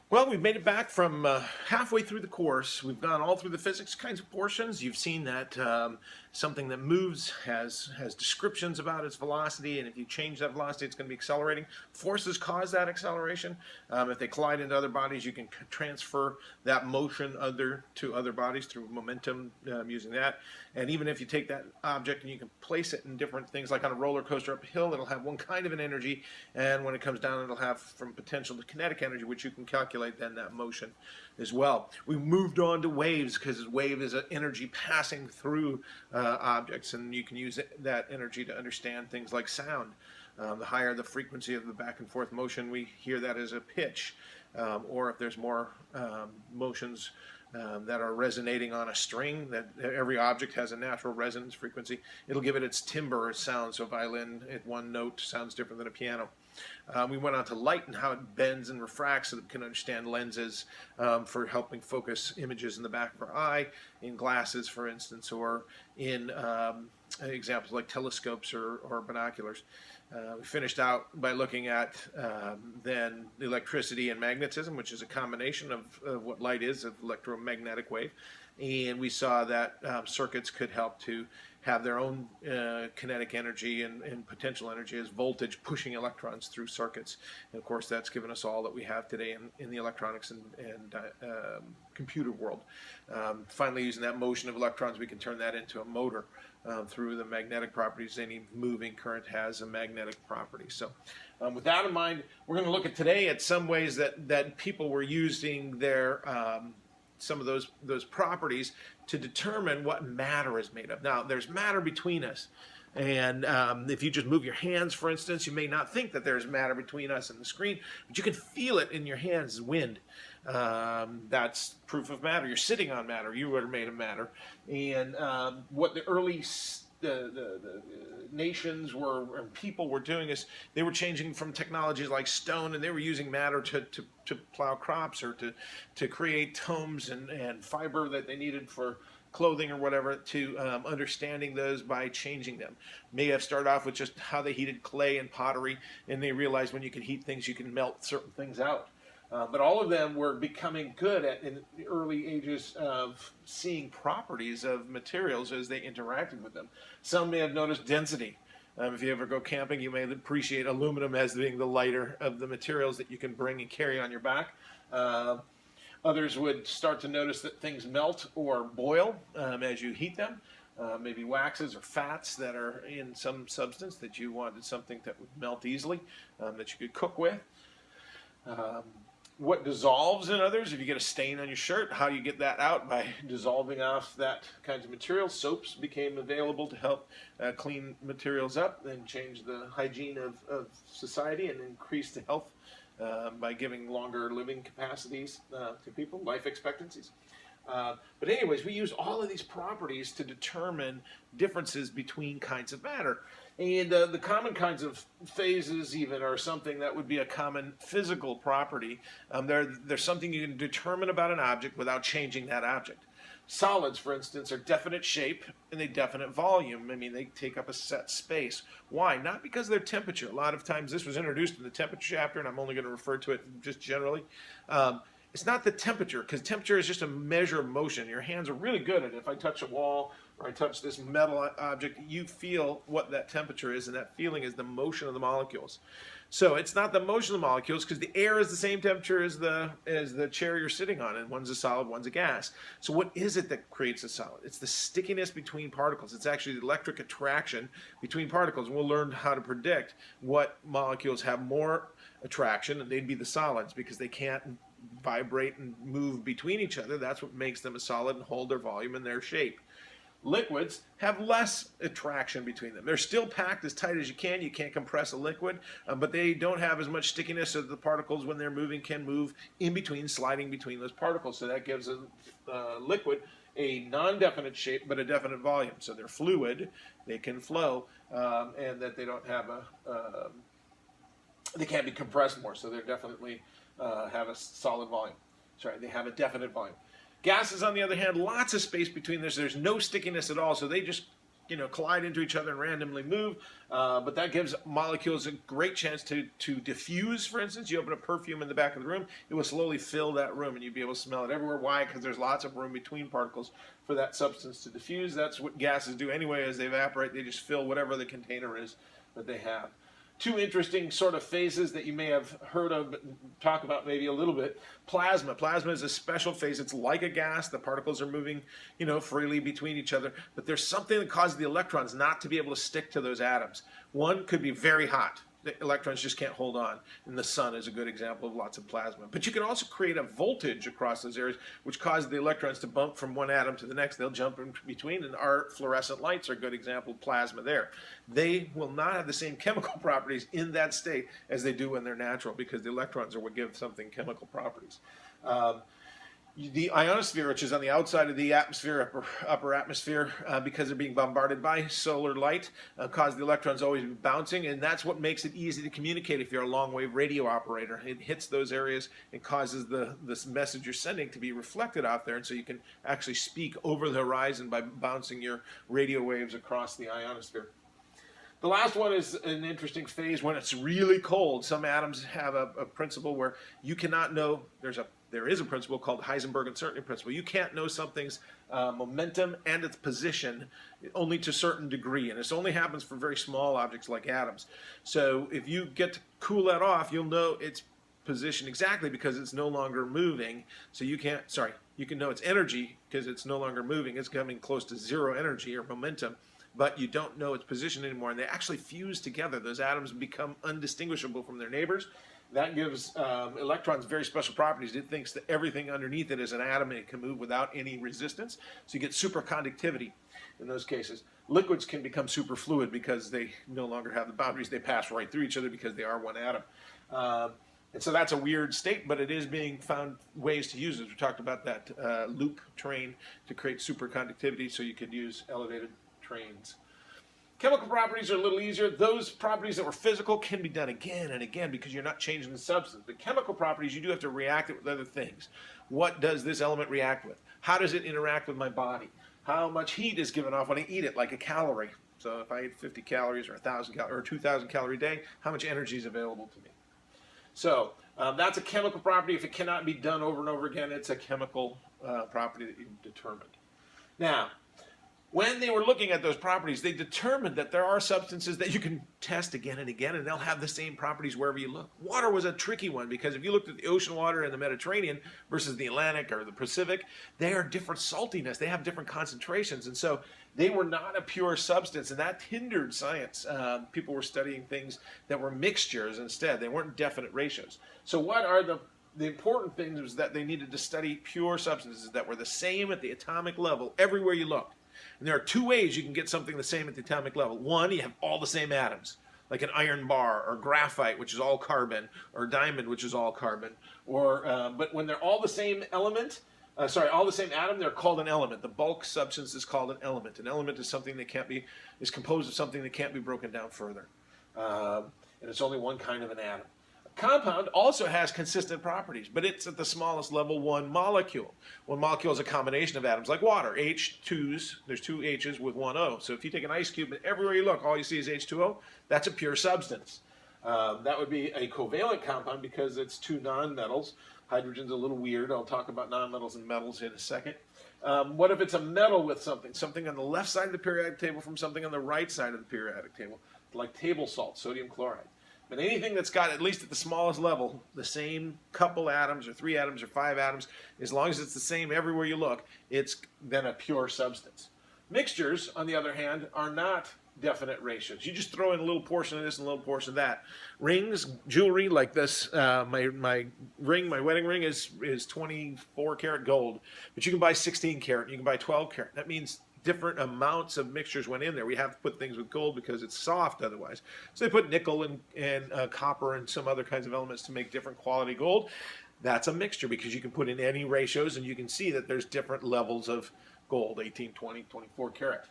Well, we've made it back from halfway through the course. We've gone all through the physics kinds of portions. You've seen that something that moves has descriptions about its velocity, and if you change that velocity, it's going to be accelerating. Forces cause that acceleration. If they collide into other bodies, you can transfer that motion to other bodies through momentum using that. And even if you take that object and you can place it in different things, like on a roller coaster up a hill, it'll have one kind of an energy, and when it comes down, it'll have from potential to kinetic energy, which you can calculate then that motion as well. We moved on to waves because wave is an energy passing through objects, and you can use that energy to understand things like sound. The higher the frequency of the back and forth motion, we hear that as a pitch. Or if there's more motions that are resonating on a string, that every object has a natural resonance frequency, it'll give it its timbre or sound. So a violin at one note sounds different than a piano. We went on to light and how it bends and refracts so that we can understand lenses for helping focus images in the back of our eye, in glasses, for instance, or in examples like telescopes or binoculars. We finished out by looking at then electricity and magnetism, which is a combination of what light is, of electromagnetic wave. And we saw that circuits could help to have their own kinetic energy and potential energy as voltage pushing electrons through circuits. And of course, that's given us all that we have today in the electronics and computer world. Finally, using that motion of electrons, we can turn that into a motor through the magnetic properties. Any moving current has a magnetic property. So with that in mind, we're going to look at today at some ways that people were using their some of those properties to determine what matter is made of. Now, there's matter between us. And if you just move your hands, for instance, you may not think that there's matter between us and the screen, but you can feel it in your hands as wind. That's proof of matter. You're sitting on matter. You are made of matter. And what the early the nations were and people were doing is they were changing from technologies like stone, and they were using matter to plow crops or to create homes and fiber that they needed for clothing or whatever, to understanding those by changing them. May have started off with just how they heated clay and pottery, and they realized when you can heat things, you can melt certain things out. But all of them were becoming good at, in the early ages, of seeing properties of materials as they interacted with them. Some may have noticed density. If you ever go camping, you may appreciate aluminum as being the lighter of the materials that you can bring and carry on your back. Others would start to notice that things melt or boil as you heat them. Maybe waxes or fats that are in some substance that you wanted something that would melt easily, that you could cook with. What dissolves in others, if you get a stain on your shirt, how do you get that out? By dissolving off that kinds of material. Soaps became available to help clean materials up and change the hygiene of society and increase the health by giving longer living capacities to people, life expectancies. But anyways, we use all of these properties to determine differences between kinds of matter. And the common kinds of phases even are something that would be a common physical property. There's something you can determine about an object without changing that object. Solids, for instance, are definite shape and they definite volume. I mean, they take up a set space. Why? Not because of their temperature. A lot of times this was introduced in the temperature chapter, and I'm only going to refer to it just generally. It's not the temperature, because temperature is just a measure of motion. Your hands are really good at it. If I touch a wall or I touch this metal object, you feel what that temperature is, and that feeling is the motion of the molecules. So it's not the motion of the molecules, because the air is the same temperature as the chair you're sitting on, and one's a solid, one's a gas. So what is it that creates a solid? It's the stickiness between particles. It's actually the electric attraction between particles. And we'll learn how to predict what molecules have more attraction, and they'd be the solids, because they can't vibrate and move between each other. That's what makes them a solid and hold their volume and their shape. Liquids have less attraction between them. They're still packed as tight as you can. You can't compress a liquid, but they don't have as much stickiness as the particles, when they're moving, can move in between, sliding between those particles. So that gives a liquid a non-definite shape but a definite volume. So they're fluid, they can flow, and that they don't have they can't be compressed more. So they're definitely have a solid volume. Sorry, they have a definite volume. Gases, on the other hand, lots of space between this. There's no stickiness at all, so they just collide into each other and randomly move, but that gives molecules a great chance to diffuse. For instance, you open a perfume in the back of the room, it will slowly fill that room, and you'll be able to smell it everywhere. Why? Because there's lots of room between particles for that substance to diffuse. That's what gases do anyway. As they evaporate, they just fill whatever the container is that they have. Two interesting sort of phases that you may have heard of, talk about maybe a little bit. Plasma. Plasma is a special phase. It's like a gas. The particles are moving, freely between each other. But there's something that causes the electrons not to be able to stick to those atoms. One could be very hot. The electrons just can't hold on. And the sun is a good example of lots of plasma. But you can also create a voltage across those areas, which causes the electrons to bump from one atom to the next. They'll jump in between, and our fluorescent lights are a good example of plasma there. They will not have the same chemical properties in that state as they do when they're natural, because the electrons are what give something chemical properties. The ionosphere, which is on the outside of the atmosphere, upper atmosphere, because they're being bombarded by solar light, cause the electrons always be bouncing, and that's what makes it easy to communicate if you're a long-wave radio operator. It hits those areas and causes this message you're sending to be reflected out there, and so you can actually speak over the horizon by bouncing your radio waves across the ionosphere. The last one is an interesting phase when it's really cold. Some atoms have a principle where you cannot know. There is a principle called Heisenberg uncertainty principle. You can't know something's momentum and its position only to a certain degree, and this only happens for very small objects like atoms. So if you get to cool that off, you'll know its position exactly because it's no longer moving. So you can know its energy because it's no longer moving. It's coming close to zero energy or momentum, but you don't know its position anymore, and they actually fuse together. Those atoms become undistinguishable from their neighbors. That gives electrons very special properties. It thinks that everything underneath it is an atom and it can move without any resistance. So you get superconductivity in those cases. Liquids can become superfluid because they no longer have the boundaries. They pass right through each other because they are one atom. And so that's a weird state, but it is being found ways to use it. We talked about that loop train to create superconductivity, so you could use elevated trains. Chemical properties are a little easier. Those properties that were physical can be done again and again because you're not changing the substance. But chemical properties, you do have to react it with other things. What does this element react with? How does it interact with my body? How much heat is given off when I eat it, like a calorie? So if I eat 50 calories or 1,000 calories or 2,000 calorie day, how much energy is available to me? So that's a chemical property. If it cannot be done over and over again, it's a chemical property that you've determined. Now, when they were looking at those properties, they determined that there are substances that you can test again and again, and they'll have the same properties wherever you look. Water was a tricky one because if you looked at the ocean water in the Mediterranean versus the Atlantic or the Pacific, they are different saltiness. They have different concentrations, and so they were not a pure substance, and that hindered science. People were studying things that were mixtures instead. They weren't definite ratios. So what are the important things was that they needed to study pure substances that were the same at the atomic level everywhere you looked. And there are two ways you can get something the same at the atomic level. One, you have all the same atoms, like an iron bar or graphite, which is all carbon, or diamond, which is all carbon. But when they're all the same element, all the same atom, they're called an element. The bulk substance is called an element. An element is something that is composed of something that can't be broken down further. And it's only one kind of an atom. Compound also has consistent properties, but it's at the smallest level, one molecule. One molecule is a combination of atoms, like water, H2s. There's two H's with one O. So if you take an ice cube and everywhere you look, all you see is H2O, that's a pure substance. That would be a covalent compound because it's two nonmetals. Hydrogen's a little weird. I'll talk about nonmetals and metals in a second. What if it's a metal with something on the left side of the periodic table from something on the right side of the periodic table, like table salt, sodium chloride. But anything that's got, at least at the smallest level, the same couple atoms or 3 atoms or 5 atoms, as long as it's the same everywhere you look, it's then a pure substance. Mixtures, on the other hand, are not definite ratios. You just throw in a little portion of this and a little portion of that. Rings, jewelry like this, my wedding ring is 24 karat gold, but you can buy 16 karat, you can buy 12 karat. That means different amounts of mixtures went in there. We have to put things with gold because it's soft otherwise. So they put nickel and copper and some other kinds of elements to make different quality gold. That's a mixture because you can put in any ratios and you can see that there's different levels of gold, 18, 20, 24 karat.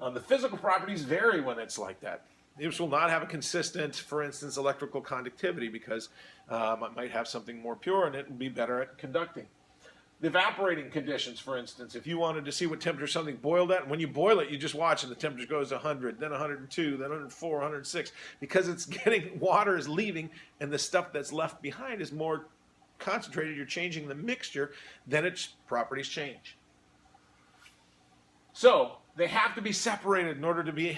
The physical properties vary when it's like that. This will not have a consistent, for instance, electrical conductivity because it might have something more pure and it will be better at conducting. The evaporating conditions, for instance, if you wanted to see what temperature something boiled at, and when you boil it, you just watch and the temperature goes to 100, then 102, then 104, 106, because it's getting, water is leaving, and the stuff that's left behind is more concentrated. You're changing the mixture, then its properties change. So they have to be separated in order to be,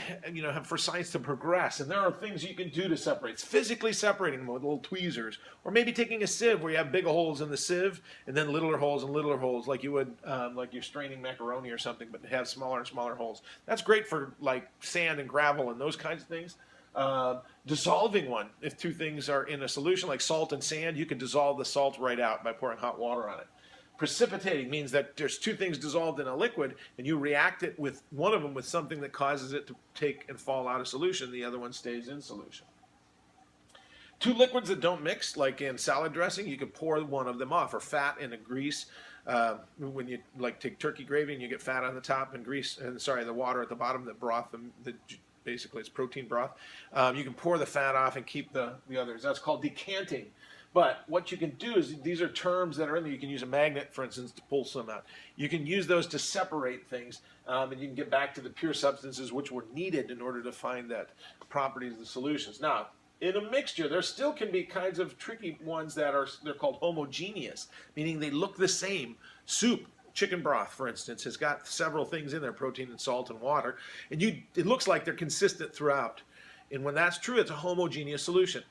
for science to progress. And there are things you can do to separate. It's physically separating them with little tweezers, or maybe taking a sieve where you have big holes in the sieve and then littler holes and littler holes, like you would, like you're straining macaroni or something, but have smaller and smaller holes. That's great for like sand and gravel and those kinds of things. Dissolving one, if two things are in a solution like salt and sand, you can dissolve the salt right out by pouring hot water on it. Precipitating means that there's two things dissolved in a liquid, and you react it with one of them with something that causes it to take and fall out of solution. The other one stays in solution. Two liquids that don't mix, like in salad dressing, you could pour one of them off, or fat in a grease. When you like take turkey gravy and you get fat on the top and grease, and the water at the bottom, the broth, basically it's protein broth. You can pour the fat off and keep the others. That's called decanting. But what you can do is, these are terms that are in there. You can use a magnet, for instance, to pull some out. You can use those to separate things, and you can get back to the pure substances which were needed in order to find that properties of the solutions. Now, in a mixture, there still can be kinds of tricky ones they're called homogeneous, meaning they look the same. Soup, chicken broth, for instance, has got several things in there, protein and salt and water, and it looks like they're consistent throughout. And when that's true, it's a homogeneous solution.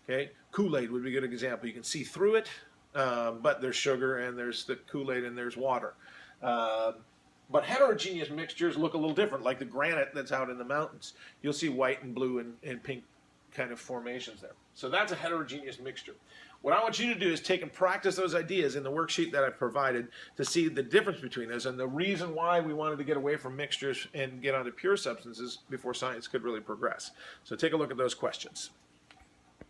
Okay, Kool-Aid would be a good example. You can see through it, but there's sugar and there's the Kool-Aid and there's water. But heterogeneous mixtures look a little different, like the granite that's out in the mountains. You'll see white and blue and pink kind of formations there. So that's a heterogeneous mixture. What I want you to do is take and practice those ideas in the worksheet that I've provided to see the difference between those and the reason why we wanted to get away from mixtures and get onto pure substances before science could really progress. So take a look at those questions.